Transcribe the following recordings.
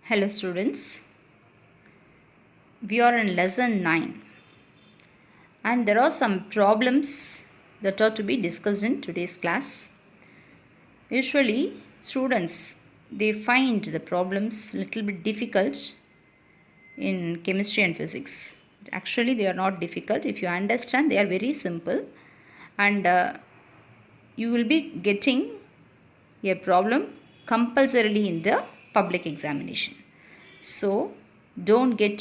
Hello students, we are in lesson 9 and there are some problems that are to be discussed in today's class. Usually students, they find the problems little bit difficult in chemistry and physics. Actually they are not difficult. If you understand, they are very simple and you will be getting a problem compulsorily in the public examination. So don't get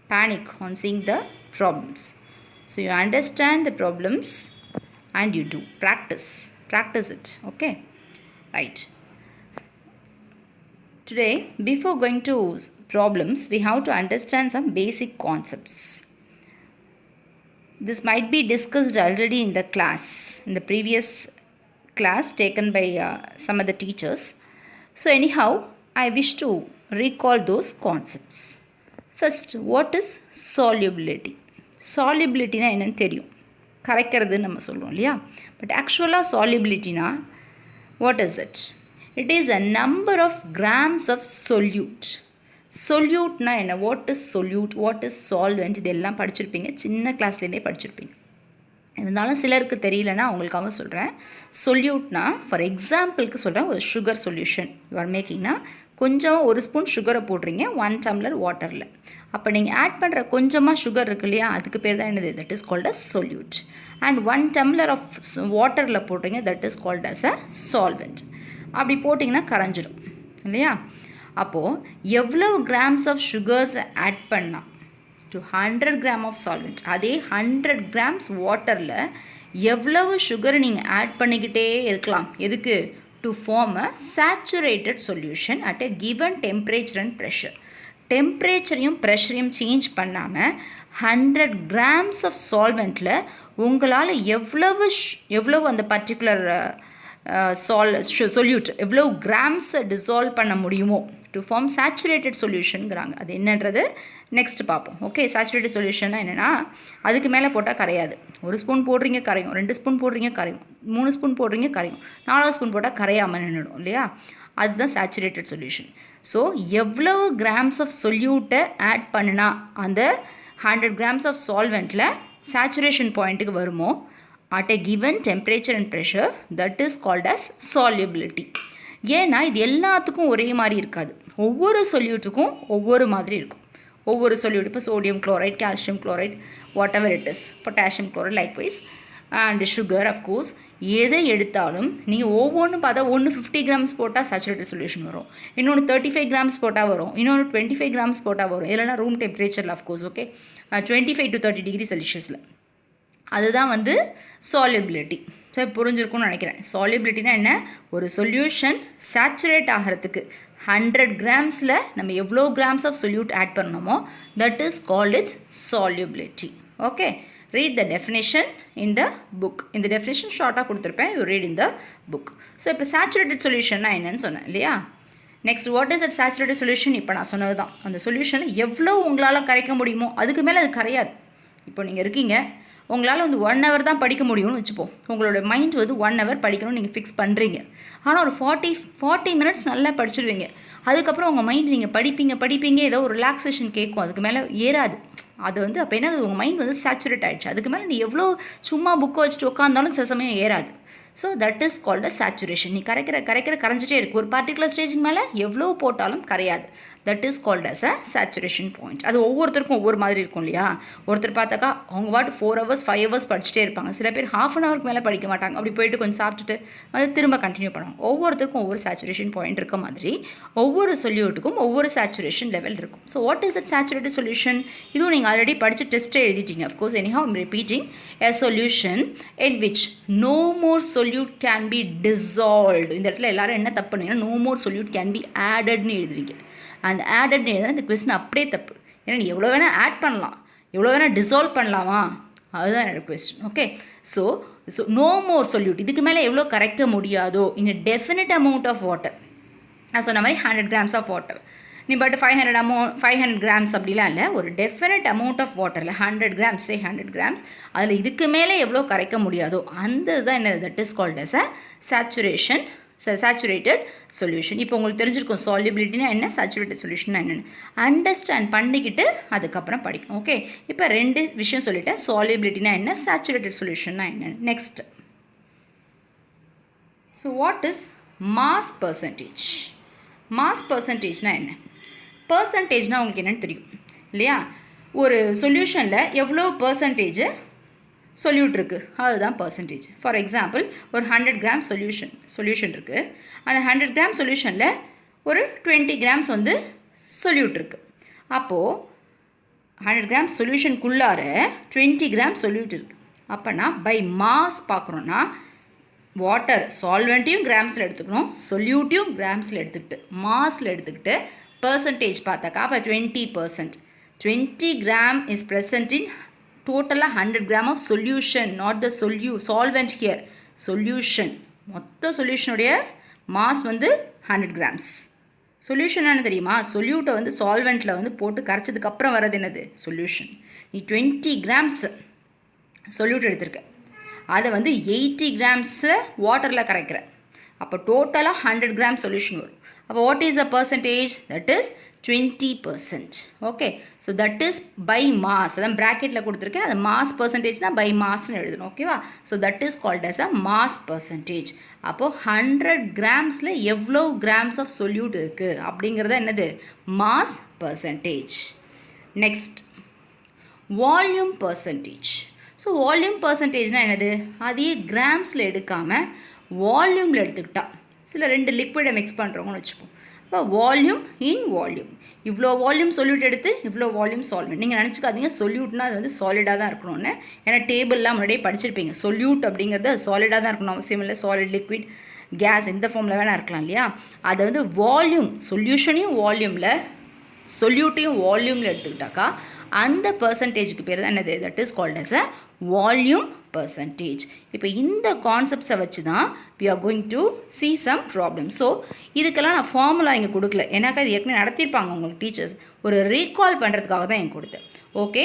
panic on seeing the problems. So you understand the problems and you do practice it. Okay, right. Today, before going to problems, we have to understand some basic concepts. This might be discussed already in the class, in the previous class taken by some of the teachers. So anyhow, I wish to recall those concepts. First, what is solubility? Solubility na enna theriyum. கரைக்கிறது நம்ம சொல்லுவோம் இல்லையா? But ஆக்சுவலாக solubilityனா what is it? It is a number of grams of solute. சொல்யூட்னா என்ன? What is solute, what is solvent, இதெல்லாம் படிச்சிருப்பீங்க, சின்ன கிளாஸ்லேருந்தே படிச்சிருப்பீங்க. இருந்தாலும் சிலருக்கு தெரியலன்னா அவங்களுக்காக சொல்கிறேன். சொல்யூட்னா ஃபார் எக்ஸாம்பிளுக்கு சொல்கிறேன், ஒரு சுகர் சொல்யூஷன் யூ ஆர் மேக்கிங்னா கொஞ்சம் ஒரு ஸ்பூன் சுகரை போடுறீங்க 1 டம்ளர் வாட்டரில். அப்போ நீங்கள் ஆட் பண்ணுற கொஞ்சமாக சுகர் இருக்கு இல்லையா, அதுக்கு பேர் தான் என்னது? That is called as solute. And 1 tumbler of வாட்டரில் போடுறீங்க, that is called as a solvent. அப்படி போட்டிங்கன்னா கரைஞ்சிடும் இல்லையா? அப்போது எவ்வளவு கிராம்ஸ் ஆஃப் சுகர்ஸ் ஆட் பண்ணால் டு 100 கிராம் ஆஃப் சால்வெண்ட், அதே 100 கிராம்ஸ் வாட்டரில் எவ்வளவு சுகரை நீங்கள் ஆட் பண்ணிக்கிட்டே இருக்கலாம். எதுக்கு? To form a saturated solution at a given temperature and pressure. டெம்பரேச்சரையும் ப்ரெஷரையும் சேஞ்ச் பண்ணாமல் 100 கிராம்ஸ் ஆஃப் சால்வெண்ட்டில் உங்களால் எவ்வளவு அந்த பர்டிகுலர் சொல்யூட் எவ்வளோ கிராம்ஸை டிசால்வ் பண்ண முடியுமோ டு ஃபார்ம் சேச்சுரேட்டட் சொல்யூஷனுங்கிறாங்க. அது என்னன்றது நெக்ஸ்ட் பார்ப்போம். ஓகே, சேச்சுரேட்டட் சொல்யூஷன்னா என்னென்னா அதுக்கு மேலே போட்டால் கரையாது. 1 ஸ்பூன் போடுறீங்க கரையும், 2 ஸ்பூன் போடுறீங்க கரையும், 3 ஸ்பூன் போடுறீங்க கரையும், 4 ஸ்பூன் போட்டால் கரையாமல் நின்றுடும் இல்லையா? அதுதான் சேச்சுரேட்டட் சொல்யூஷன். ஸோ எவ்வளவு கிராம்ஸ் ஆஃப் சொல்யூட்டை ஆட் பண்ணினா அந்த 100 கிராம்ஸ் ஆஃப் சால்வெண்ட்டில் சேச்சுரேஷன் பாயிண்ட்டுக்கு வருமோ at a given temperature and pressure, that is called as solubility. ஏன்னா இது எல்லாத்துக்கும் ஒரே மாதிரி இருக்காது. ஒவ்வொரு சொல்யூட்டுக்கும் ஒவ்வொரு மாதிரி இருக்கும். ஒவ்வொரு சொல்யூட், இப்போ sodium chloride, calcium chloride, what ever it is, potassium chloride likewise and sugar of course, எதை எடுத்தாலும் நீங்கள் ஒவ்வொன்றும் பார்த்தா ஒன்று 50 கிராம்ஸ் போட்டால் சேச்சுரேட்டட் சொல்யூஷன் வரும், இன்னொன்று 35 கிராம்ஸ் போட்டால் வரும், இன்னொன்று 25 கிராம்ஸ் போட்டால் வரும். இல்லைனா ரூம் டெம்பரேச்சரில் அஃப்கோர்ஸ் ஓகே 25 to 30 டிகிரி செல்சியஸில். அதுதான் வந்து சால்யூபிலிட்டி. ஸோ புரிஞ்சிருக்கும்னு நினைக்கிறேன். சால்யூபிலிட்டினா என்ன? ஒரு சொல்யூஷன் சேச்சுரேட் ஆகிறதுக்கு 100 கிராம்ஸில் நம்ம எவ்வளோ கிராம்ஸ் ஆஃப் சொல்யூட் ஆட் பண்ணணுமோ that is called it's solubility. Okay, read the definition in the book. இந்த டெஃபினேஷன் ஷார்ட்டாக கொடுத்துருப்பேன், you read in the book. So இப்போ சேச்சுரேட்டட் சொல்யூஷன்னா என்னன்னு சொன்னேன் இல்லையா? Next what is at saturated solution? இப்போ நான் சொன்னது தான். அந்த சொல்யூஷனில் எவ்வளோ உங்களால் கரைக்க முடியுமோ அதுக்கு மேலே அது கரையாது. இப்போ நீங்கள் இருக்கீங்க, உங்களால் வந்து 1 hour தான் படிக்க முடியும்னு வச்சுப்போம். உங்களோட மைண்ட் வந்து 1 hour படிக்கணும்னு நீங்கள் ஃபிக்ஸ் பண்ணுறீங்க. ஆனால் ஒரு 40 minutes நல்லா படிச்சிடுவீங்க. அதுக்கப்புறம் உங்கள் மைண்ட் நீங்கள் படிப்பீங்க ஏதோ ஒரு ரிலாக்ஸேஷன் கேட்கும், அதுக்கு மேலே ஏறாது. அது வந்து அப்போ என்ன, உங்கள் மைண்ட் வந்து சேச்சுரேட் ஆகிடுச்சு. அதுக்கு மேலே நீ எவ்வளோ சும்மா புக்கை வச்சுட்டு உட்காந்தாலும் சில சமயம் ஏறாது. So that is called a saturation. நீ கரைஞ்சிட்டே இருக்குது. ஒரு பர்டிகுலர் ஸ்டேஜுக்கு மேலே எவ்வளோ போட்டாலும் கரையாது. That is called as a saturation point. அது ஒவ்வொருத்தருக்கும் ஒவ்வொரு மாதிரி இருக்கும் இல்லையா? ஒருத்தர் பார்த்தாக்கா அவங்க பாட்டு 4 hours 5 hours படிச்சுட்டே இருப்பாங்க. சில பேர் ½ an hour மேலே படிக்க மாட்டாங்க. அப்படி போயிட்டு கொஞ்சம் சாப்பிட்டுட்டு அது திரும்ப கண்டினியூ பண்ணுவாங்க. ஒவ்வொருத்தருக்கும் ஒவ்வொரு சேச்சுரேஷன் பாயிண்ட் இருக்க மாதிரி ஒவ்வொரு சொல்யூட்டுக்கும் ஒவ்வொரு சேச்சுரேஷன் லெவல் இருக்கும். So what is it saturated solution? இதுவும் நீங்கள் ஆல்ரெடி படித்து டெஸ்ட்டை எழுதிட்டீங்க. Of course anyhow I'm repeating. A solution in which no more solute can be dissolved. இந்த இடத்துல எல்லாரும் என்ன தப்பு பண்ணீங்கன்னா no more solute can be ஆடட்னு எழுதுவீங்க. அந்த ஆடட் எழுதுனா இந்த கொஸ்டின் அப்படியே தப்பு. ஏன்னா நீ எவ்வளோ வேணால் ஆட் பண்ணலாம், எவ்வளோ வேணால் டிசால்வ் பண்ணலாமா, அதுதான் என்னோடய question. Okay, so no more solute, இதுக்கு மேலே எவ்வளோ கரைக்க முடியாதோ in a definite amount of water. நான் சொன்ன மாதிரி 100 கிராம்ஸ் ஆஃப் வாட்டர், நீ பட் 500 கிராம்ஸ் அப்படிலாம் இல்லை, ஒரு டெஃபினட் அமௌண்ட் ஆஃப் வாட்டரில் 100 கிராம்ஸ் 100 கிராம்ஸ், அதில் இதுக்கு மேலே எவ்வளோ கரைக்க முடியாதோ அந்த தான் என்ன, that is called as a saturation saturated solution. இப்போ உங்களுக்கு தெரிஞ்சிருக்கும் சால்யூபிலிட்டினா என்ன, சேச்சுரேட்டட் சொல்யூஷன்னா என்னென்னு அண்டர்ஸ்டாண்ட் பண்ணிக்கிட்டு அதுக்கப்புறம் படிக்கணும். ஓகே, இப்போ 2 விஷயம் சொல்லிட்டேன். சால்யூபிலிட்டினா என்ன, சேச்சுரேட்டட் சொல்யூஷன்னா என்னென்னு. Next, so what is mass percentage? Mass பர்சன்டேஜ்னால் என்ன? பர்சன்டேஜ்னால் உங்களுக்கு என்னென்னு தெரியும் இல்லையா? ஒரு சொல்யூஷனில் எவ்வளோ பர்சன்டேஜ் சொல்யூட் இருக்குது, அதுதான் பர்சன்டேஜ். ஃபார் எக்ஸாம்பிள், ஒரு 100 கிராம் சொல்யூஷன் இருக்குது. அந்த 100 கிராம் சொல்யூஷனில் ஒரு 20 கிராம்ஸ் வந்து சொல்யூட் இருக்குது. அப்போது 100 கிராம் சொல்யூஷனுக்குள்ளார 20 கிராம் சொல்யூட் இருக்குது. அப்போனா பை மாஸ் பார்க்குறோன்னா வாட்டர் சால்வெண்ட்டையும் கிராம்ஸில் எடுத்துக்கணும், சொல்யூட்டையும் கிராம்ஸில் எடுத்துக்கிட்டு மாஸில் எடுத்துக்கிட்டு பர்சன்டேஜ் பார்த்தாக்கா அப்போ 20%. 20 கிராம் இஸ் ப்ரெசன்ட் இன் டோட்டலாக 100 gram of solution, not the solvent here, solution. மொத்த சொல்யூஷனுடைய மாஸ் வந்து 100 கிராம்ஸ். சொல்யூஷன் என்ன தெரியுமா? சொல்யூட்டை வந்து சால்வெண்ட்டில் வந்து போட்டு கரைச்சதுக்கப்புறம் வர்றது என்னது சொல்யூஷன். நீ 20 கிராம்ஸ் சொல்யூட் எடுத்திருக்க, அதை வந்து 80 கிராம்ஸு வாட்டரில் கரைக்கிற, அப்போ டோட்டலாக 100 கிராம் சொல்யூஷன் வரும். அப்போ what is a percentage? That is 20%. Okay, so that is by mass. அதான் ப்ராக்கெட்டில் கொடுத்துருக்கேன், அது மாஸ் பர்சன்டேஜ்னால் பை மாஸ்ன்னு எழுதணும். ஓகேவா? So that is called as a mass percentage. அப்போது 100 கிராம்ஸில் எவ்வளோ கிராம்ஸ் ஆஃப் சொல்யூட் இருக்குது அப்படிங்கிறத என்னது mass percentage. Next, volume percentage. So volume பர்சன்டேஜ்னால் என்னது? அதையே கிராம்ஸில் எடுக்காமல் வால்யூமில் எடுத்துக்கிட்டா, சில 2 லிக்விடை மிக்ஸ் பண்ணுறவங்கன்னு வச்சுப்போம். இப்போ வால்யூம் இன் வால்யூம், இவ்வளோ வால்யூம் சொல்யூட் எடுத்து இவ்வளோ வால்யூம் சால்வெண்ட். நீங்கள் நினச்சிக்காதீங்க சொல்யூட்னா அது வந்து சாலிடாக தான் இருக்கணும்னு. ஏன்னா டேபிள்லாம் முன்னாடியே படிச்சிருப்பீங்க. சொல்யூட் அப்படிங்கிறது அது சாலிடாக தான் இருக்கணும் அவசியம் இல்லை. சாலிட், லிக்விட், கேஸ் எந்த ஃபார்மில் வேணால் இருக்கலாம் இல்லையா? அதை வந்து வால்யூம் சொல்யூஷனையும் வால்யூமில் சொல்யூட்டையும் வால்யூமில் எடுத்துக்கிட்டாக்கா அந்த பர்சன்டேஜுக்கு பேர் தான் என்னது? That is called as a volume percentage. இப்போ இந்த கான்செப்ட்ஸை வச்சு தான் we are going to see some problems. So இதுக்கெல்லாம் நான் ஃபார்முலா இங்கே கொடுக்கல, ஏன்னாக்கா இது ஏற்கனவே நடத்தியிருப்பாங்க உங்களுக்கு டீச்சர்ஸ். ஒரு ரீகால் பண்ணுறதுக்காக தான் இங்கே கொடுத்தேன். Okay,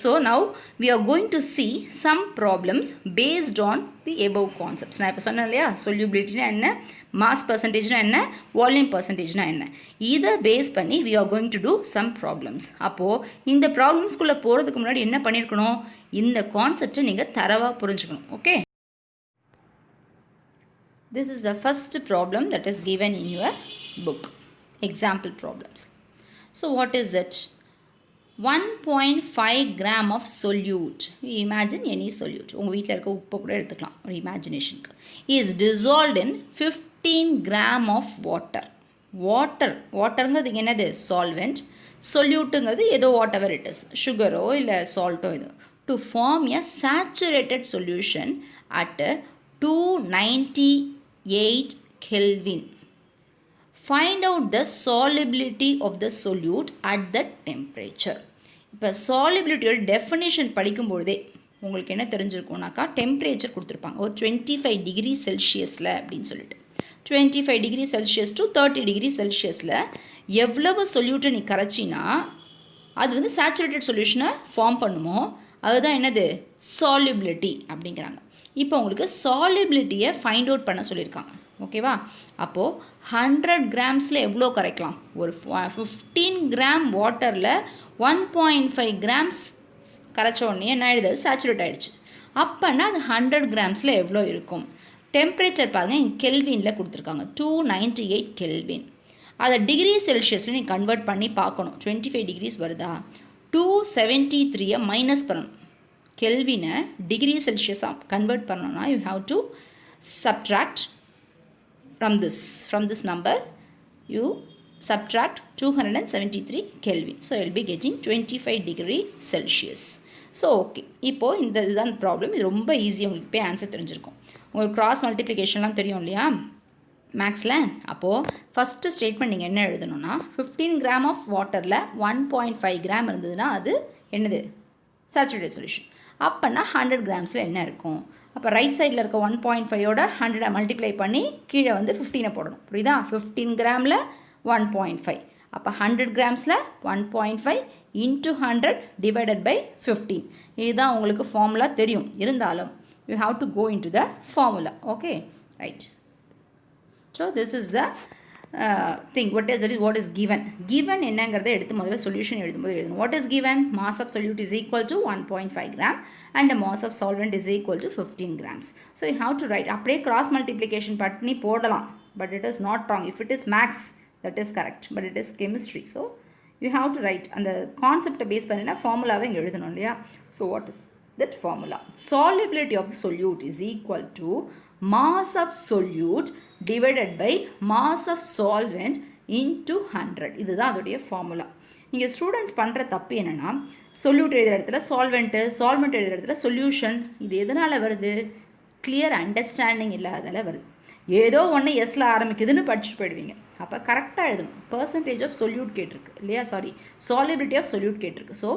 so now we are going to see some problems based on the above concepts. நான் இப்போ சொன்னேன் இல்லையா, solubilityனா என்ன, மாஸ் பர்சன்டேஜ்னா என்ன, வால்யூம் பர்சன்டேஜ்னா என்ன, இதை பேஸ் பண்ணி we are going to do some problems. அப்போது இந்த ப்ராப்ளம்ஸ்குள்ளே போகிறதுக்கு முன்னாடி என்ன பண்ணியிருக்கணும், இந்த கான்செப்டை நீங்கள் தரவாக புரிஞ்சுக்கணும். Okay, this is the first problem that is given in your book, example problems. So what is it? 1.5 gram of solute, imagine any solute, உங்கள் வீட்டில் இருக்க உப்பு கூட எடுத்துக்கலாம் ஒரு இமேஜினேஷனுக்கு, is dissolved in 15 gram of water. வாட்டருங்கிறது என்னது சால்வெண்ட், சொல்யூட்டுங்கிறது ஏதோ what ever it is, சுகரோ இல்லை சால்ட்டோ ஏதோ, to form a saturated solution at 298 Kelvin. Find out the solubility of the solute at that temperature. இப்போ சாலிபிலிட்டியோட டெஃபினேஷன் படிக்கும்போதே உங்களுக்கு என்ன தெரிஞ்சிருக்கும்னாக்கா டெம்பரேச்சர் கொடுத்துருப்பாங்க ஒரு 25 டிகிரி செல்சியஸில் அப்படின்னு சொல்லிட்டு 25 டிகிரி செல்சியஸ் டு 30 டிகிரி செல்சியஸில் எவ்வளவு சொல்யூட்டை நீ கரைச்சினா அது வந்து சேச்சுரேட்டட் சொல்யூஷனை ஃபார்ம் பண்ணுமோ அதுதான் என்னது சாலிபிலிட்டி அப்படிங்கிறாங்க. இப்போ உங்களுக்கு சாலிபிலிட்டியை ஃபைண்ட் அவுட் பண்ண சொல்லியிருக்காங்க. ஓகேவா? அப்போது 100 கிராம்ஸில் எவ்வளோ கரைக்கலாம், ஒரு 15 கிராம் வாட்டரில் 1.5 கிராம்ஸ் கரைச்ச உடனே என்ன ஆகிடுது, சேச்சுரேட் ஆகிடுச்சு. அப்போனா அது 100 கிராம்ஸில் எவ்வளோ இருக்கும், டெம்பரேச்சர் பாருங்கள் இங்கே கெல்வினில் கொடுத்துருக்காங்க 298 கெல்வின். அதை டிகிரி செல்சியஸில் நீ கன்வெர்ட் பண்ணி பார்க்கணும், 25 டிகிரிஸ் வருதா, 273 மைனஸ் பண்ணணும், கெல்வினை டிகிரி செல்சியஸாக கன்வெர்ட் பண்ணணும்னா you have to subtract from this number you subtract 273 Kelvin. So you will be getting 25 degree Celsius. So okay, இப்போது இந்த இதுதான் ப்ராப்ளம். இது ரொம்ப ஈஸி, உங்களுக்கு போய் ஆன்சர் தெரிஞ்சிருக்கும். உங்களுக்கு கிராஸ் மல்டிப்ளிகேஷன்லாம் தெரியும் இல்லையா மேக்ஸில். அப்போது ஃபஸ்ட்டு ஸ்டேட்மெண்ட் நீங்கள் என்ன எழுதணும்னா 15 கிராம் ஆஃப் வாட்டரில் 1.5 கிராம் இருந்ததுன்னா அது என்னது சேச்சுரேட்டட் சொல்யூஷன். அப்போனா 100 கிராம்ஸில் என்ன இருக்கும், அப்போ ரைட் சைடில் இருக்க 1.5ஓட 100 மல்டிப்ளை பண்ணி கீழே வந்து 15 போடணும். புரியுதா? 15 கிராமில் 1.5, அப்போ 100 கிராம்ஸில் 1.5 இன்ட்டு 100 டிவைடட் பை 15. இதுதான் உங்களுக்கு ஃபார்முலா தெரியும், இருந்தாலும் you have to go into the formula. Okay, right. So this is the thing. What is given என்னங்கிறதை எடுத்து முதல்ல சொல்யூஷன் எழுதும்போது எழுதணும். What is given? Mass of solute is equal to 1.5 gram and the mass of solvent is equal to 15 grams. So you have to write. அப்படியே cross multiplication பண்ணி போடலாம், but it is not wrong. If it is maths, that is correct, but it is chemistry. So you have to write. அந்த கான்செப்டை base பண்ணினா ஃபார்முலாவை இங்கே எழுதணும் இல்லையா? So what is that formula? Solubility of solute is equal to mass of solute divided by mass of solvent into 100. இதுதான் அதோடைய formula. இங்கே ஸ்டூடெண்ட்ஸ் பண்ணுற தப்பு என்னென்னா, சொல்யூட் எழுதுகிற இடத்துல சால்வெண்ட் எழுதுகிற இடத்துல சொல்யூஷன். இது எதனால் வருது? கிளியர் அண்டர்ஸ்டாண்டிங் இல்லாதால வருது. ஏதோ ஒன்று எஸ்ல ஆரம்பிக்குதுன்னு படிச்சுட்டு போயிடுவீங்க. அப்போ கரெக்டாக எழுதணும். பர்சன்டேஜ் ஆஃப் சொல்யூட் கேட்டிருக்கு இல்லையா? சாலிபிலிட்டி ஆஃப் சொல்யூட் கேட்டிருக்கு. So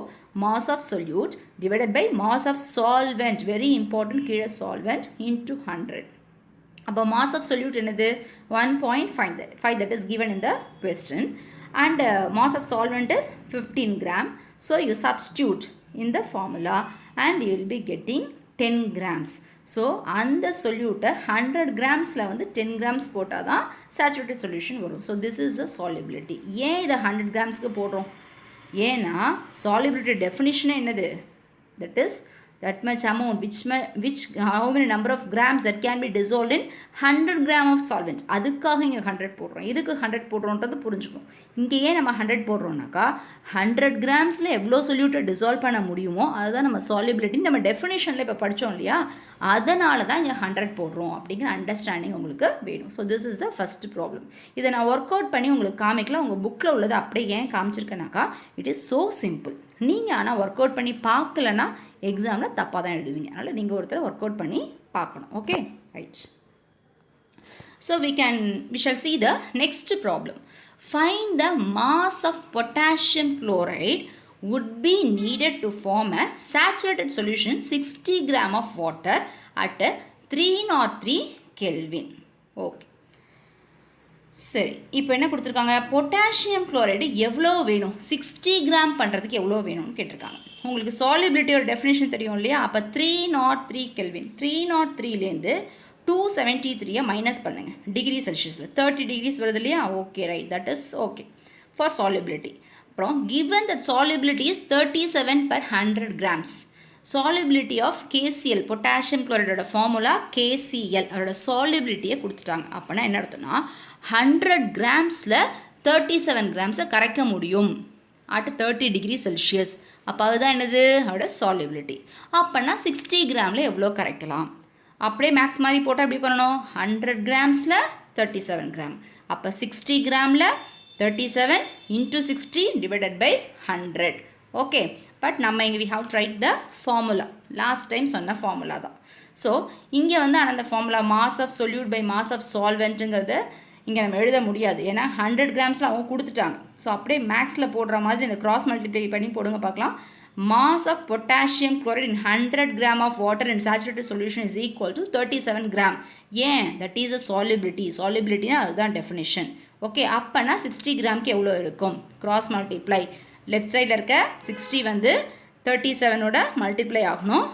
mass of solute divided by mass of solvent, very important, கீழே சால்வெண்ட் இன்ட்டு 100. அப்போ மாஸ் ஆஃப் சொல்யூட் என்னது? 1.5 that is given in the question, and mass of solvent is 15 gram. So you substitute in the formula and you will be getting 10 grams. So அந்த சொல்யூட்டை 100 கிராம்ஸில் வந்து 10 grams போட்டால் தான் saturated solution வரும். So this is the solubility. ஏன் இதை 100 கிராம்ஸ்க்கு போடுறோம்? ஏன்னா solubility டெஃபினிஷனே என்னது? that is that much amount, which how many number of grams that can be dissolved in 100 gram of solvent. அதுக்காக இங்கே 100 போடுறோம். இதுக்கு 100 போடுறோன்றது புரிஞ்சுக்கணும். இங்கே ஏன் நம்ம 100 போடுறோம்னாக்கா 100 கிராம்ஸில் எவ்வளோ சொல்யூட்டை டிசால்வ் பண்ண முடியுமோ அதுதான் நம்ம சாலிபிலிட்டி நம்ம டெஃபினேஷனில் இப்போ படித்தோம் இல்லையா? அதனால தான் இங்கே 100 போடுறோம் அப்படிங்கிற அண்டர்ஸ்டாண்டிங் உங்களுக்கு வேணும். So this is the first problem. இதை நான் ஒர்க் அவுட் பண்ணி உங்களுக்கு காமிக்கல. உங்கள் புக்கில் உள்ளது அப்படியே ஏன் காமிச்சிருக்கேனாக்கா இட் இஸ் ஸோ சிம்பிள். நீங்கள் ஆனால் ஒர்க் அவுட் பண்ணி பார்க்கலன்னா எக்ஸாமில் தப்பாக தான் எழுதுவீங்க. அதனால் நீங்கள் ஒருத்தர் ஒர்க் அவுட் பண்ணி பார்க்கணும். Okay, right. So we shall see the next problem. Find the mass of potassium chloride would be needed to form a saturated solution 60 gram of water at 303 Kelvin. Okay, சரி. இப்போ என்ன கொடுத்துருக்காங்க? Potassium chloride எவ்வளோ வேணும்? 60 gram பண்ணுறதுக்கு எவ்வளோ வேணும்னு கேட்டிருக்காங்க. உங்களுக்கு சாலிபிலிட்டியோட டெஃபினேஷன் தெரியும் இல்லையா? அப்போ 303 கெல்வின். 303லேருந்து 273 மைனஸ் பண்ணுங்கள் டிகிரி செல்சியஸில். 30 டிகிரிஸ் வருது இல்லையா? Okay, right, that is okay for solubility. அப்புறம் given that solubility is 37 per 100 grams. Solubility of KCl, potassium குளோரைடோட ஃபார்முலா KCl, அதோட சாலிபிலிட்டியை கொடுத்துட்டாங்க. அப்போனா என்ன அர்த்தம்னா 100 கிராம்ஸில் 37 கிராம்ஸை கரைக்க முடியும் அட் 30 டிகிரி செல்சியஸ். அப்போ அதுதான் என்னது? அதோட சாலிபிலிட்டி. அப்போனா 60 கிராமில் எவ்வளோ கரைக்கலாம்? அப்படியே மேக்ஸ் மாதிரி போட்டால் எப்படி பண்ணணும்? 100 கிராம்ஸில் 37 கிராம். அப்போ 60 கிராமில் 37 into 60 divided by 100. Okay, but நம்ம இங்கே we have to write the formula. Last time சொன்ன ஃபார்முலா தான். ஸோ இங்கே வந்து அந்த formula mass of solute by mass of சால்வெண்ட்டுங்கிறது இங்கே நம்ம எழுத முடியாது. ஏன்னா 100 கிராம்ஸில் அவங்க கொடுத்துட்டாங்க. ஸோ அப்படியே மேக்ஸில் போடுற மாதிரி இந்த கிராஸ் மல்டிப்ளை பண்ணி போடுங்க பார்க்கலாம். Mass of potassium chloride in 100 gram of water in saturated solution is equal to 37 gram. ஏன்? that is a solubility. Solubilityனா அதுதான் definition. ஓகே, அப்போனா 60 கிராம்க்கு எவ்வளோ இருக்கும்? Cross multiply. லெஃப்ட் சைடில் இருக்க 60 வந்து 37ஓட மல்டிப்ளை ஆகணும்.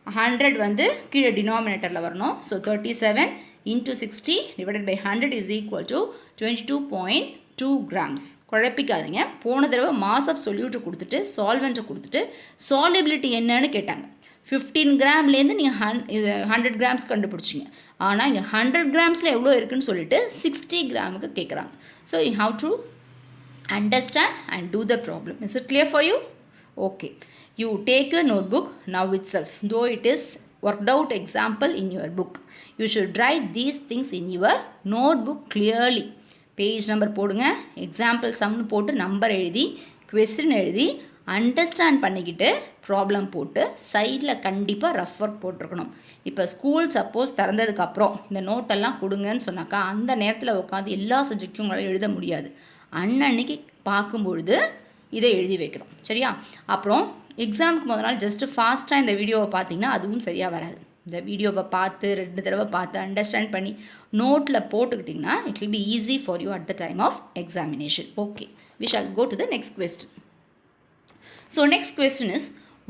100 வந்து கீழே டினாமினேட்டரில் வரணும். So 37 into 60 divided by 100 is equal to 22.2 grams. குழப்பிக்காதீங்க. போன தடவை மாஸ் ஆஃப் சொல்யூட்டை கொடுத்துட்டு சால்வெண்ட்டை கொடுத்துட்டு சாலிபிலிட்டி என்னன்னு கேட்டாங்க. 15 கிராம்லேருந்து நீங்கள் 100 கிராம்ஸ் கண்டுபிடிச்சிங்க. ஆனால் இங்கே 100 கிராம்ஸில் எவ்வளோ இருக்குதுன்னு சொல்லிட்டு 60 கிராமுக்கு கேட்குறாங்க. So you have to understand and do the problem. Is it clear for you? Okay, you take your notebook now itself. Though it is worked out example in your book. You should write these things in your notebook clearly. Page number போடுங்க, example சம்னு போட்டு number எழுதி question எழுதி understand பண்ணிக்கிட்டு problem போட்டு சைடில் கண்டிப்பாக rough work போட்டிருக்கணும். இப்போ ஸ்கூல் சப்போஸ் திறந்ததுக்கப்புறம் இந்த நோட்டெல்லாம் கொடுங்கன்னு சொன்னாக்கா அந்த நேரத்தில் உட்காந்து எல்லா சப்ஜெக்டும் உங்களால் எழுத முடியாது. அன்னன்னைக்கு பார்க்கும்பொழுது இதை எழுதி வைக்கணும், சரியா? அப்புறம் எக்ஸாமுக்கு முதல் நாள் ஜஸ்ட்டு ஃபாஸ்ட்டாக இந்த வீடியோவை பார்த்தீங்கன்னா அதுவும் சரியாக வராது. இந்த வீடியோவை பார்த்து 2 தடவை பார்த்து அண்டர்ஸ்டாண்ட் பண்ணி நோட்டில் போட்டுக்கிட்டிங்கன்னா it will be easy for you at the time of examination. Okay, we shall go to the next question. So next question is,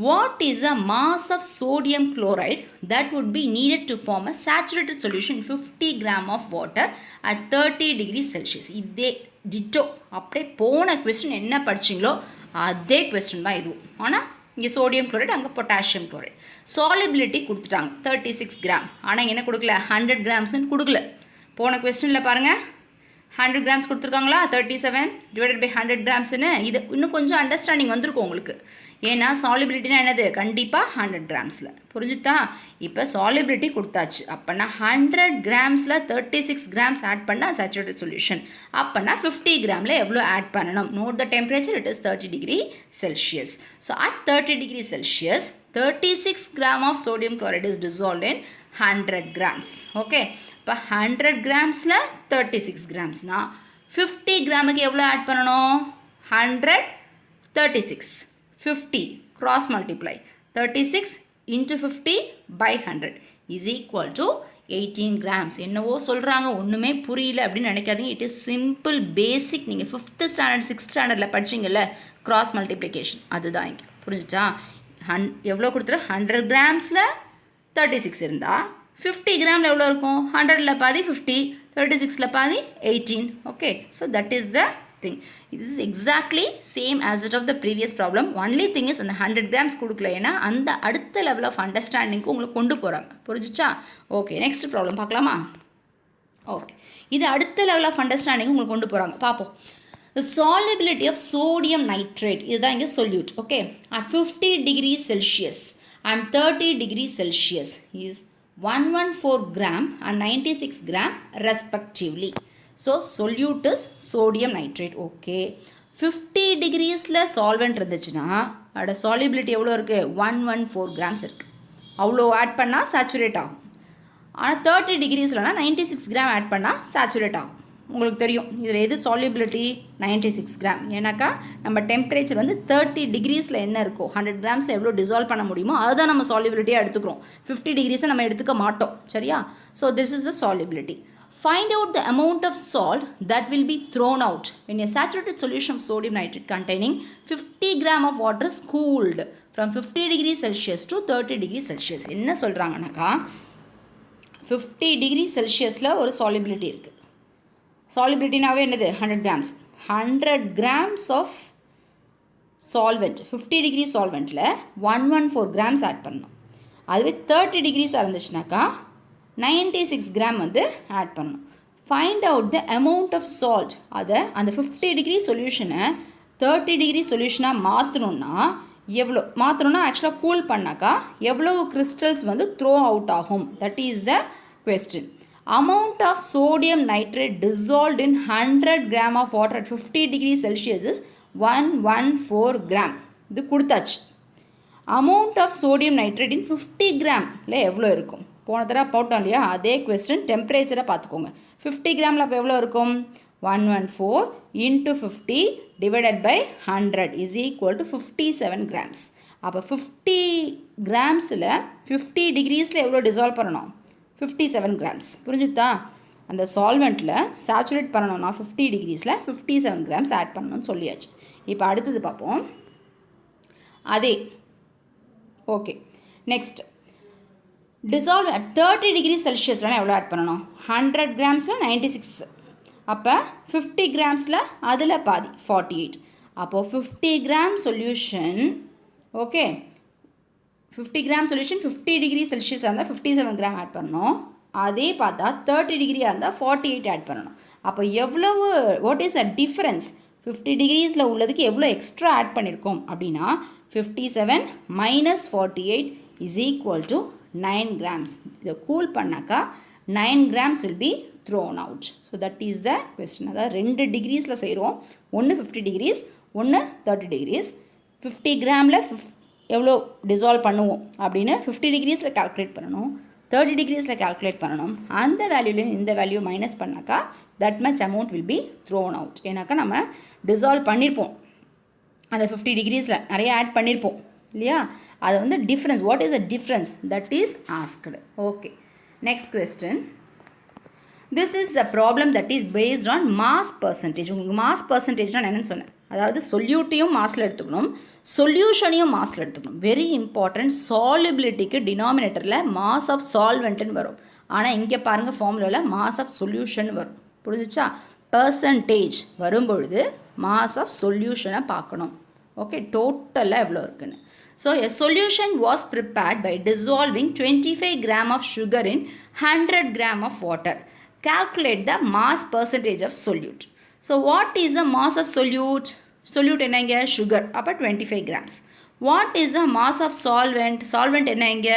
What is the mass of sodium chloride that would be needed to form a saturated solution in 50 gram of water at 30 degrees Celsius? இதே Tito அப்படியே போன question என்ன படிச்சிங்களோ அதே question தான் இதுவும். ஆனால் இங்கே sodium chloride, அங்கே பொட்டாசியம் குளோரைடு. சாலிபிலிட்டி கொடுத்துட்டாங்க 36 கிராம். ஆனால் என்ன கொடுக்கல, 100 கிராம்ஸ்ன்னு கொடுக்கல. போன கொஸ்டினில் பாருங்கள் 100 கிராம்ஸ் கொடுத்துருக்காங்களா, 37 டிவைடட் பை 100 கிராம்ஸ்ன்னு. இது இன்னும் கொஞ்சம் அண்டர்ஸ்டாண்டிங் வந்திருக்கும் உங்களுக்கு. ஏன்னா சாலிபிலிட்டினா என்னது, கண்டிப்பாக 100 கிராம்ஸில். புரிஞ்சுட்டா? இப்போ சாலிபிலிட்டி கொடுத்தாச்சு. அப்போனா 100 கிராம்ஸில் 36 கிராம்ஸ் ஆட் பண்ணால் சேச்சுரேட்டட் சொல்யூஷன். அப்போனா 50 கிராமில் எவ்வளோ ஆட் பண்ணணும்? Note the temperature, it is 30 degree celsius. So at 30 degree celsius 36 gram of sodium chloride is dissolved in 100 grams. Okay, இப்போ 100 கிராம்ஸில் 36 கிராம்ஸ்னால் 50 கிராமுக்கு எவ்வளோ ஆட் பண்ணணும்? 100 36 50 cross multiply 36 into 50 by 100 is equal to 18 grams. என்னவோ சொல்கிறாங்க, ஒன்றுமே புரியல அப்படின்னு நினைக்காதீங்க. இட் இஸ் சிம்பிள் பேசிக். நீங்கள் 5th ஸ்டாண்டர்ட் 6th ஸ்டாண்டர்டில் படிச்சிங்கல்ல cross multiplication, அதுதான் இங்கே. புரிஞ்சுச்சா? எவ்வளோ கொடுத்துரு, 100 கிராம்ஸில் 36 இருந்தால் 50 கிராமில் எவ்வளோ இருக்கும்? 100ல் பாதி 50, 36ல் பாதி 18. Okay, so that is the thing. This is exactly same as it of the previous problem. Only thing is அந்த 100 grams கொடுக்கல, ஏன்னா அந்த அடுத்த level of understanding உங்களுக்கு கொண்டு போகிறாங்க. புரிஞ்சுச்சா? ஓகே, நெக்ஸ்ட் ப்ராப்ளம் பார்க்கலாமா? ஓகே, இது அடுத்த level of understanding உங்களுக்கு கொண்டு போகிறாங்க. பார்ப்போம். The solubility of sodium nitrate, இதுதான் இங்கே solute. Okay, at 50 degrees Celsius and 30 degrees Celsius is 114 gram and 96 gram respectively. So solute is sodium nitrate. Okay, 50 degreesல solvent இருந்துச்சுன்னா அதோட solubility எவ்வளோ இருக்குது? 114 grams இருக்குது. அவ்வளோ ஆட் பண்ணால் சேச்சுரேட் ஆகும். ஆனால் 30 டிகிரிஸ்லனா 96 கிராம் ஆட் பண்ணால் சேச்சுரேட் ஆகும். உங்களுக்கு தெரியும் இதில் எது solubility? 96 கிராம். ஏன்னாக்கா நம்ம டெம்பரேச்சர் வந்து 30 டிகிரிஸில் என்ன இருக்கும், 100 கிராம்ஸில் எவ்வளோ டிசால்வ் பண்ண முடியுமோ அதுதான் நம்ம solubility-யாக எடுத்துக்கிறோம். 50 டிகிரிஸை நம்ம எடுத்துக்க மாட்டோம். சரியா? So this is the solubility. Find out the amount of salt that will be thrown out when a saturated solution of sodium nitrate containing 50 gram of water is cooled from 50 degrees Celsius to 30 degrees Celsius. என்ன சொல்கிறாங்கனாக்கா 50 degrees Celsiusல ஒரு solubility இருக்குது. Solubility-நாவே என்னது? 100 grams. 100 grams of solvent, 50 degree solventல 114 grams add பண்ணணும். அதுவே 30 degrees இருந்துச்சுனாக்கா 96 கிராம் வந்து ஆட் பண்ணணும். Find out the amount of salt. அதை அந்த 50 டிகிரி சொல்யூஷனை 30 டிகிரி சொல்யூஷனாக மாற்றணுன்னா எவ்வளோ மாற்றணுன்னா ஆக்சுவலாக கூல் பண்ணாக்கா எவ்வளோ கிறிஸ்டல்ஸ் வந்து த்ரோ அவுட் ஆகும்? That is the question. Amount of sodium nitrate dissolved in 100 gram of water at 50 degree Celsius is 114 gram. இது கொடுத்தாச்சு. அமௌண்ட் ஆஃப் சோடியம் நைட்ரேட் இன் 50 கிராமில் எவ்வளோ இருக்கும்? போன தடவை போட்டோம் இல்லையா, அதே கொஸ்டின். டெம்பரேச்சரை பார்த்துக்கோங்க. 50 கிராமில் அப்போ எவ்வளோ இருக்கும்? 114 into 50 divided by 100 is equal to 57 grams. அப்போ 50 கிராம்ஸில் 50 டிகிரிஸில் எவ்வளோ டிசால்வ் பண்ணணும்? 57 கிராம்ஸ். புரிஞ்சுதா? அந்த சால்வெண்ட்டில் சேச்சுரேட் பண்ணணும்னா 50 டிகிரிஸில் 57 கிராம்ஸ் ஆட் பண்ணணும்னு சொல்லியாச்சு. இப்போ அடுத்தது பார்ப்போம். அதே okay, next dissolve at 30 degree செல்சியஸ்லாம் எவ்வளோ ஆட் பண்ணணும்? 100 கிராம்ஸில் 96. அப்போ 50 கிராம்ஸில் அதில் பாதி 48. அப்போது 50 gram solution. Okay, 50 gram solution 50 degree செல்சியஸாக இருந்தால் 57 கிராம் ஆட் பண்ணணும். அதே பார்த்தா 30 டிகிரியாக இருந்தால் 48 ஆட் பண்ணணும். அப்போ எவ்வளவு, வாட் இஸ் அ டிஃப்ரென்ஸ்? 50 டிகிரிஸில் உள்ளதுக்கு எவ்வளோ எக்ஸ்ட்ரா ஆட் பண்ணியிருக்கோம் அப்படின்னா 57 minus 48 is equal to 9 grams. இதை கூல் பண்ணாக்கா 9 grams will be thrown out. So that is the question. அதாவது 2 டிகிரிஸில் செய்கிறோம். ஒன்று 50 டிகிரிஸ், ஒன்று 30 டிகிரிஸ். 50 கிராமில் எவ்வளோ டிசால்வ் பண்ணுவோம் அப்படின்னு 50 டிகிரிஸில் கால்குலேட் பண்ணணும், 30 டிகிரிஸில் கால்குலேட் பண்ணணும். அந்த வேல்யூலேயும் இந்த வேல்யூ மைனஸ் பண்ணாக்கா that much amount will be thrown out. ஏன்னாக்கா நம்ம டிசால்வ் பண்ணியிருப்போம் அந்த 50 டிகிரிஸில் நிறைய ஆட் பண்ணியிருப்போம் இல்லையா? அது வந்து difference. What is the difference? That is asked. Okay, next question. This is a problem that is based on mass percentage. உங்களுக்கு mass percentage நான் என்னன்னு சொன்னேன், அதாவது சொல்யூட்டையும் மாஸில் எடுத்துக்கணும், சொல்யூஷனையும் மாஸில் எடுத்துக்கணும். Very important. சாலிபிலிட்டிக்கு டினாமினேட்டரில் மாஸ் ஆஃப் சால்வெண்ட்டுன்னு வரும், ஆனால் இங்கே பாருங்கள் ஃபார்முலாவில் மாஸ் ஆஃப் சொல்யூஷன் வரும். புரிஞ்சிச்சா? பர்சன்டேஜ் வரும்பொழுது மாஸ் ஆஃப் சொல்யூஷனை பார்க்கணும். ஓகே, டோட்டலாக எவ்வளோ இருக்குன்னு. So a solution was prepared by dissolving 25 gram of sugar in 100 gram of water. Calculate the mass percentage of solute. So what is the mass of solute? Solute என்னங்க? Sugar. அப்போ 25 grams. What is the mass of solvent? Solvent என்னங்க?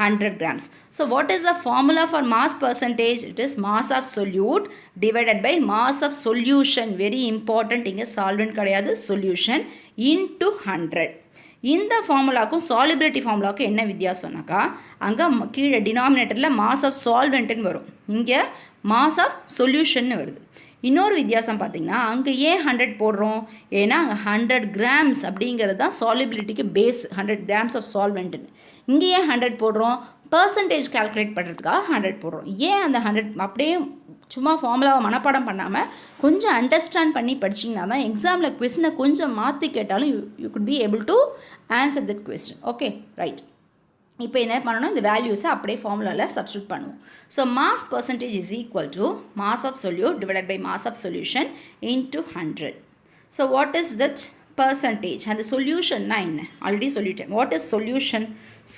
100 grams. So what is the formula for mass percentage? It is mass of solute divided by mass of solution. Very important. இங்கே solvent கிடையாது, solution into 100. இந்த ஃபார்முலாக்கும் solubility ஃபார்முலாவுக்கும் என்ன வித்தியாசம்னாக்கா, அங்கே கீழே டினாமினேட்டரில் mass of சால்வெண்ட்டுன்னு வரும், இங்கே மாஸ் ஆஃப் சொல்யூஷன்னு வருது. இன்னொரு வித்தியாசம் பார்த்திங்கன்னா, அங்கே ஏன் 100 போடுறோம்? ஏன்னா அங்கே 100 கிராம்ஸ் அப்படிங்கிறது தான் சாலிபிலிட்டிக்கு பேஸ், 100 கிராம்ஸ் ஆஃப் சால்வெண்ட்டுன்னு. இங்கே ஏன் 100 போடுறோம்? பர்சன்டேஜ் கால்குலேட் பண்ணுறதுக்காக 100 போடுறோம். ஏன் அந்த 100 அப்படியே சும்மா ஃபார்முலாவை மனப்பாடம் பண்ணாமல் கொஞ்சம் அண்டர்ஸ்டாண்ட் பண்ணி படிச்சிங்கன்னா தான் எக்ஸாமில் கொஸ்டினை கொஞ்சம் மாற்றி கேட்டாலும் you could be able to answer that question. Okay, right. இப்போ என்ன பண்ணணும்? இந்த வேல்யூஸை அப்படியே ஃபார்முலாவில் சப்ஸ்டியூட் பண்ணுவோம். So mass percentage is equal to mass of solute divided by mass of solution into 100. So what is that percentage? அந்த சொல்யூஷன்னா என்ன ஆல்ரெடி சொல்லிட்டேன். What is solution?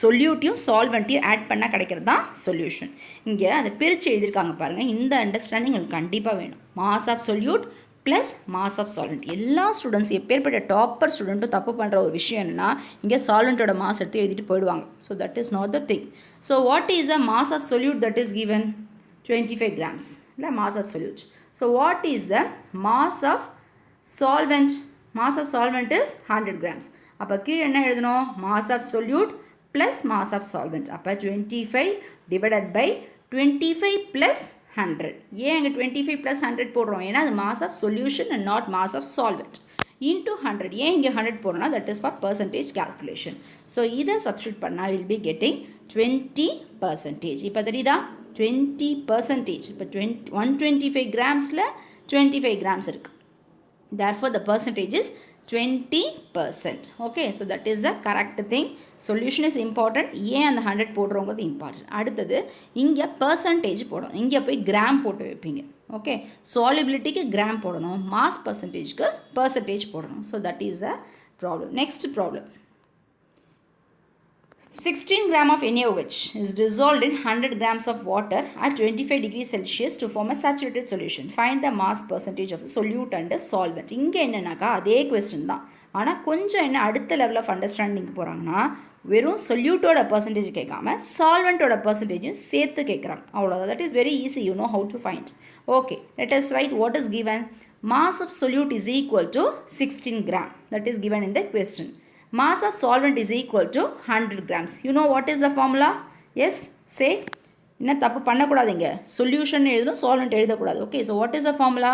சொல்யூட்டையும் சால்வெண்ட்டையும் ஆட் பண்ணால் கிடைக்கிறது தான் சொல்யூஷன். இங்கே அதை பிரித்து எழுதியிருக்காங்க பாருங்கள். இந்த அண்டர்ஸ்டாண்டிங் உங்களுக்கு கண்டிப்பாக வேணும். Mass of solute plus mass of solvent. எல்லா ஸ்டூடெண்ட்ஸ் எப்பேற்பட்ட டாப்பர் ஸ்டூடெண்ட்டும் தப்பு பண்ணுற ஒரு விஷயம் என்னென்னா, இங்கே சால்வெண்ட்டோட மாஸ் எடுத்து எழுதிட்டு போயிடுவாங்க. So that is not the thing. So what is a mass of solute that is given? 25 grams இல்லை mass of solute. So what is the mass of solvent? Mass of solvent is 100 grams. அப்போ கீழே என்ன எழுதணும்? Mass of solute plus mass of solvent. அப்போ 25 divided by 25 plus 100. ஏன் அங்கே 25 plus 100 போடுறோம்? ஏன்னா அது mass of solution and not mass of solvent. Into 100. ஏன் இங்கே 100 போடுறோம்னா that is for percentage calculation. So இதை சப்ஸ்டியூட் பண்ணால் வில் பி கெட்டிங் 20%. இப்போ தெரியுதா? 20%. இப்போ 125 கிராம்ஸில் 25 கிராம்ஸ் இருக்குது. Therefore the percentage is 20%. Okay, so that is the correct thing. Solution is important. ஏன் அந்த 100 போடுறோங்கிறது இம்பார்ட்டன்ட். அடுத்தது இங்கே பர்சன்டேஜ் போடணும். இங்கே போய் கிராம் போட்டு வைப்பீங்க. ஓகே, சாலிபிலிட்டிக்கு கிராம் போடணும், மாஸ் பர்சன்டேஜ்க்கு பர்சன்டேஜ் போடணும். So that is the problem. Next problem. 16 gram of NaOH is dissolved in 100 grams of water at 25 degrees Celsius to form a saturated solution. Find the mass percentage of the solute and the solvent. இங்கே என்னன்னாக்கா அதே question தான், ஆனால் கொஞ்சம் என்ன அடுத்த level of understanding போகிறாங்கன்னா, வெறும் சொல்யூட்டோட பர்சன்டேஜ் கேட்காம சால்வெண்ட்டோட பர்சன்டேஜும் சேர்த்து கேட்குறாங்க. அவ்வளோதான். That is very easy. You know how to find. Okay, let us right what is given. Mass of solute is equal to 16 gram. That is given in the question. Mass of solvent is equal to 100 grams. You know what is the formula? Yes, say. என்ன தப்பு பண்ணக்கூடாதுங்க, சொல்யூஷன் எழுதணும், சால்வெண்ட் எழுதக்கூடாது. Okay, so what is the formula?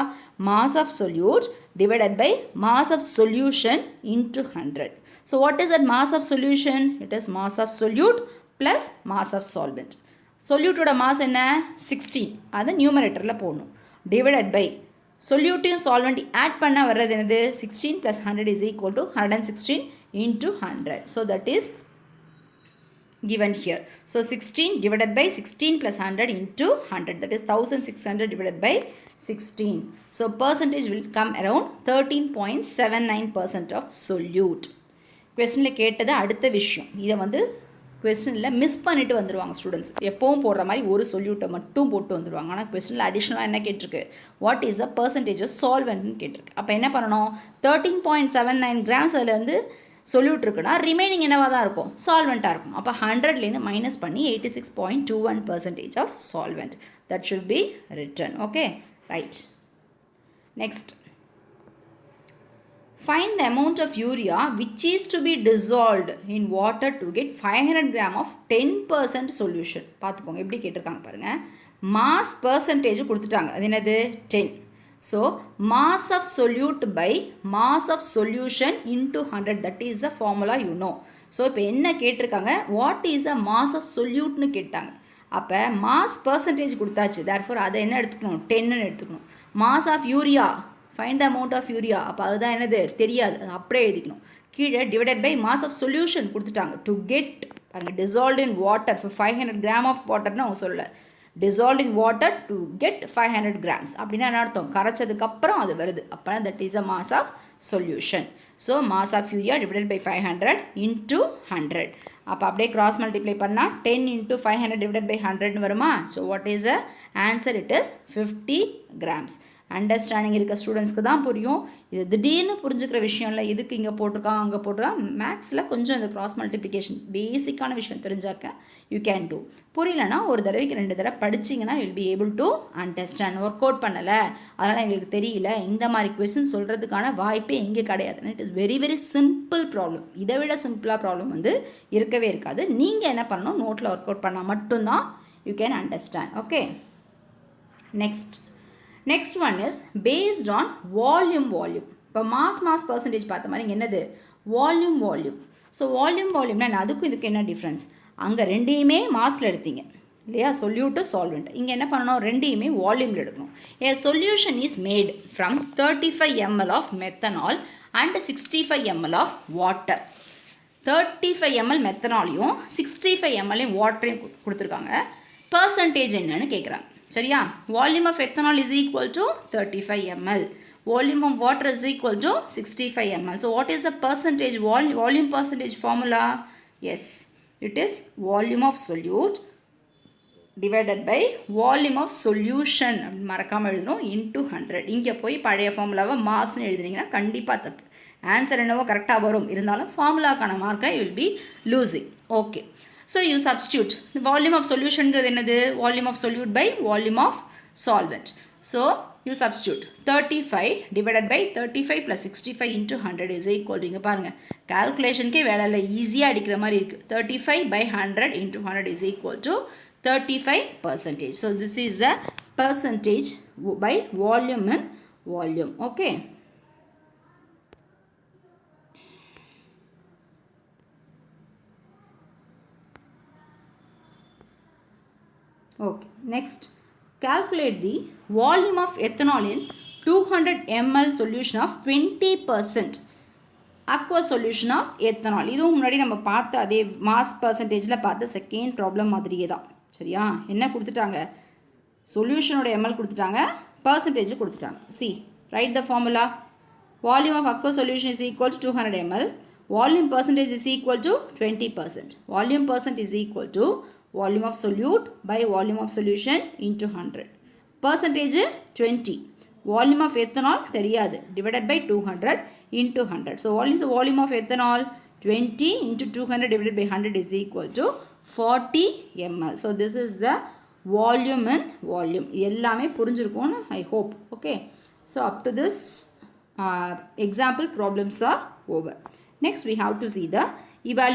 Mass of solute divided by mass of solution into 100. So what is that mass of solution? It is mass of solute plus mass of solvent. சொல்யூட்டோட mass என்ன? 16. அதை நியூமரேட்டரில் போடணும். Divided by சொல்யூட்டையும் solvent add பண்ண வர்றது என்னது? 16 plus 100 is equal to 116 into 100. So that is given here. So 16 divided by 16 plus 100 into 100. That is 1600 divided by 16. So percentage will come around 13.79% of solute. Questionல கேட்டது அடுத்த விஷயம். இதை வந்து கொஸ்டினில் மிஸ் பண்ணிட்டு வந்துடுவாங்க ஸ்டூடெண்ட்ஸ். எப்போவும் போடுற மாதிரி ஒரு சொல்யூட்டை மட்டும் போட்டு வந்துடுவாங்க. ஆனால் கொஸ்டினில் அடிஷ்னலாக என்ன கேட்டிருக்கு? What is the percentage of சால்வெண்ட்னு கேட்டிருக்கு. அப்போ என்ன பண்ணணும்? 13.79 கிராம்ஸ் அதில் வந்து சொல்யூட் இருக்குன்னா ரிமைனிங் என்னவாக தான் இருக்கும்? சால்வெண்ட்டாக இருக்கும். அப்போ 100லேருந்து மைனஸ் பண்ணி 86.21% of solvent. That should be written. Okay, right. Next, find the amount of urea which is to be dissolved in water to get 500 gram of 10% solution. பார்த்துக்கோங்க எப்படி கேட்டிருக்காங்க பாருங்கள். மாஸ் பர்சன்டேஜ் கொடுத்துட்டாங்க. அது என்னது? 10. So mass of solute by mass of solution into 100. That is the formula you know. So இப்போ என்ன கேட்டிருக்காங்க? What is a mass of சொல்யூட்னு கேட்டாங்க. அப்போ மாஸ் பர்சன்டேஜ் கொடுத்தாச்சு, தேர்ஃபோர் அதை என்ன எடுத்துக்கணும், 10ன்னு எடுத்துக்கணும். Mass of urea, find the amount of urea, அப்போ அதுதான் என்னது தெரியாது, அது அப்படியே எழுதிக்கணும். கீழே divided by mass of solution கொடுத்துட்டாங்க. டு கெட் அங்கே dissolved in water for 500 gram of வாட்டர்னு அவங்க சொல்லலை. dissolved in water to get 500 grams அப்படின்னா என்ன அர்த்தம், கரைச்சதுக்கப்புறம் அது வருது, அப்போ that is a mass of solution. So mass of urea divided by 500 into 100. அப்போ அப்படியே cross multiply பண்ணால் 10 into 500 divided by 100 வருமா. So what is the answer? It is 50 grams. Understanding இருக்க ஸ்டூடெண்ட்ஸ்க்கு தான் புரியும். இது திடீர்னு புரிஞ்சுக்கிற விஷயம் இல்லை. இதுக்கு இங்கே போட்டிருக்காங்க அங்கே போட்டிருக்காங்க. மேக்ஸில் கொஞ்சம் இந்த கிராஸ் மல்டிப்ளிகேஷன் பேசிக்கான விஷயம் தெரிஞ்சாக்க யூ கேன் டூ. புரியலன்னா ஒரு தடவைக்கு 2 தடவை படிச்சிங்கன்னா will be able to understand. Work out பண்ணலை, அதனால் எங்களுக்கு தெரியல, இந்த மாதிரி கொஸ்டின் சொல்கிறதுக்கான வாய்ப்பே எங்கே கிடையாது. It is very very simple problem. இதை விட சிம்பிளாக ப்ராப்ளம் வந்து இருக்கவே இருக்காது. நீங்கள் என்ன பண்ணணும், நோட்டில் ஒர்க் அவுட் பண்ணால் மட்டும்தான் you can understand. Okay, next one is based on volume. இப்போ மாஸ் பர்சன்டேஜ் பார்த்த மாதிரி என்னது வால்யூம். ஸோ வால்யூம்னா அதுக்கும் இதுக்கு என்ன டிஃப்ரென்ஸ், அங்கே ரெண்டையுமே மாஸில் எடுத்தீங்க இல்லையா, சொல்யூட்டு சால்வெண்ட். இங்கே என்ன பண்ணணும், ரெண்டையுமே வால்யூமில் எடுக்கணும். A solution is made from 35 ml of methanol and 65 ml of water. 35 ml மெத்தனாலையும் 65 ml வாட்டரையும் கொடுத்துருக்காங்க. பர்சன்டேஜ் என்னன்னு கேட்குறாங்க. சரியா, volume of ethanol is equal to 35 ml, volume of water is equal to 65 ml. So what is the percentage, volume percentage formula? Yes, it is volume of solute divided by volume of solution அப்படின்னு மறக்காமல் எழுதணும், into 100. இங்கே போய் பழைய ஃபார்முலாவை மாஸ்ன்னு எழுதுனீங்கன்னா கண்டிப்பாக தப்பு. Answer என்னவோ கரெக்டாக வரும், இருந்தாலும் ஃபார்முலாக்கான மார்க்கை will be losing. Okay, so you substitute the volume of solution என்னது, volume of solute by volume of solvent. So you substitute 35 divided by 35 plus 65 into 100 is equal to, இங்க பாருங்க calculationக்கே வேலை இல்லை, ஈஸியாக அடிக்கிற மாதிரி இருக்குது. 35 by 100 into 100 is equal to 35%. So this is the percentage by volume and volume. Okay. Okay, next calculate the volume of ethanol in 200 ml solution of 20% aqueous solution of ethanol. இதுவும் முன்னாடி நம்ம பார்த்த அதே மாஸ் பர்சன்டேஜில் பார்த்த second problem மாதிரியே தான். சரியா, என்ன கொடுத்துட்டாங்க, சொல்யூஷனோட ml கொடுத்துட்டாங்க, பர்சன்டேஜ் கொடுத்துட்டாங்க. See, write the formula. Volume of aqueous solution is equal to 200 ml. Volume percentage is equal to 20%. Volume percent is equal to volume of solute by volume of solution into 100. Percentage 20. Volume of ethanol தெரியாது, divided by 200 into 100. So what is the volume of ethanol? 20 into 200 divided by 100 is equal to 40 ml. So this is the volume and volume. எல்லாமே புரிஞ்சிருக்கும் I hope. Okay. So up to this example problems are over. Next we have to see the evaluation.